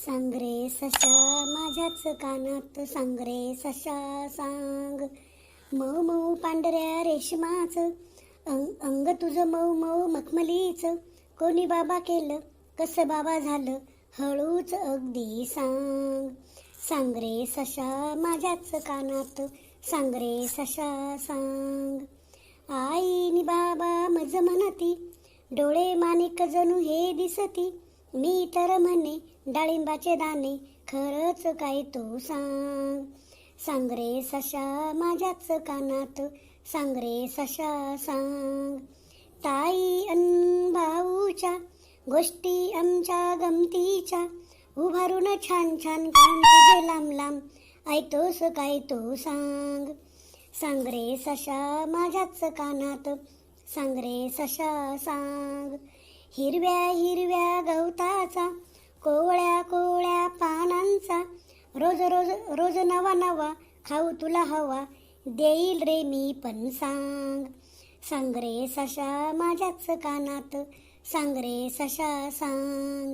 सांग रे सशा माझ्याच कानात, सांग रे सशा सांग. मऊ मऊ पांढऱ्या रेशमाचं अंग तुझं, मऊ मऊ मखमलीच. कोणी बाबा केलं, कसं बाबा झालं, हळूच अगदी सांग. सांग रे सशा माझ्याच कानात, सांग रे सशा सांग. आईनी बाबा मज म्हणती, डोळे माणिक जणू हे दिसती. मी तर म्हणे डाळिंबाचे दाणे, खरंच काय तू सांग. सांग रे सशा माझ्याच कानात, सांग रे सशा सांग. ताई अन भाऊच्या गोष्टी आमच्या गमतीच्या, उभारून छान छान कान तुझे लांब लांब, ऐकतोस काय तू सांग. सांग रे सशा माझ्याच कानात, सांग रे सशा सांग. हिरव्या हिरव्या गवताचा, कोवळ्या कोवळ्या पानांचा, रोज रोज रोज नवा नवा खाऊ तुला हवा, देईल रे मी पण सांग. सांग रे सशा माझ्याच कानात, सांग रे सशा सांग.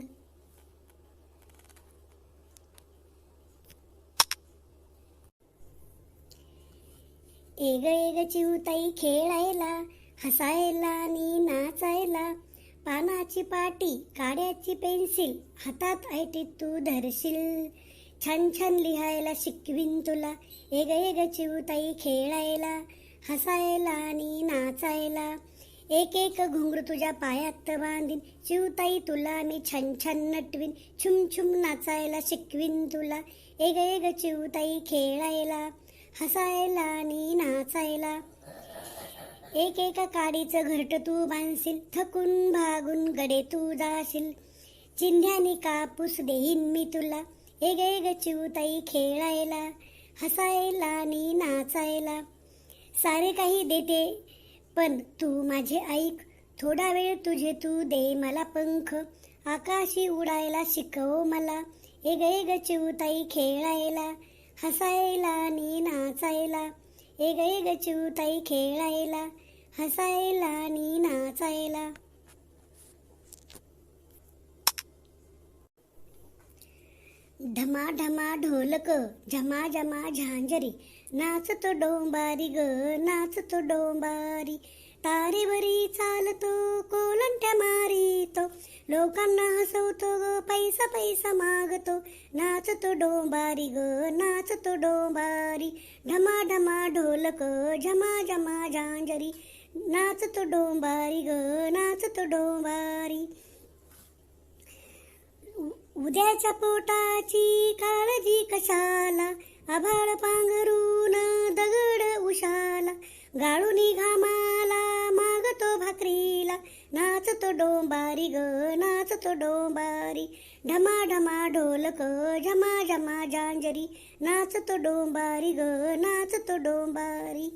एग एग चिवताई खेळायला, हसायला आणि नाचायला. पानाची पाटी, काड्याची पेन्सिल, हातात ऐटीत तू धरशील. छान छान लिहायला शिकवीन तुला, एग एग चिवताई खेळायला, हसायला आणि नाचायला. एक एक घुंगरू तुझ्या पायात बांधीन, चिवताई तुला मी छान छान नटवीन. छुम छुम नाचायला शिकवीन तुला, एग एग चिवताई खेळायला, हसायला आणि नाचायला. एक एक काडीचं घरट तू बांधशील, थकून भागून गडे तू जाशील. चिंध्यानी कापूस देईन मी तुला, एग एग चिवताई खेळायला, हसायला आणि नाचायला. सारे काही देते पण तू माझे ऐक, थोडा वेळ तुझे तू दे मला पंख. आकाशी उडायला शिकव मला, एग एग चिवताई खेळायला, हसायला आणि नाचायला. एग एग चिवताई खेळायला, हसायला आणि नाचायला. ढमा ढमा ढोलक, झमा झमा झांजरी, नाचतो डोंबारी ग, नाचतो डोंबारी. तारेवरी चालतो, कोलंट्या मारितो, लोकांना हसवतो ग, पैसा पैसा मागतो. नाचतो डोंबारी ग, नाचतो डोंबारी. ढमा ढमा ढोलक, झमा झमा झांजरी, नाचतो डोंबारी ग, नाचतो डोंबारी. उद्याच्या पोटाची काळजी कशाला, आभाळ पांघरून दगड उशाला. गाळूनी घामाला मागतो भाकरीला, नाचतो डोंबारी ग, नाचतो डोंबारी. ढमा ढमा ढोलक, झमा झमा झांजरी, नाचतो डोंबारी ग, नाचतो डोंबारी.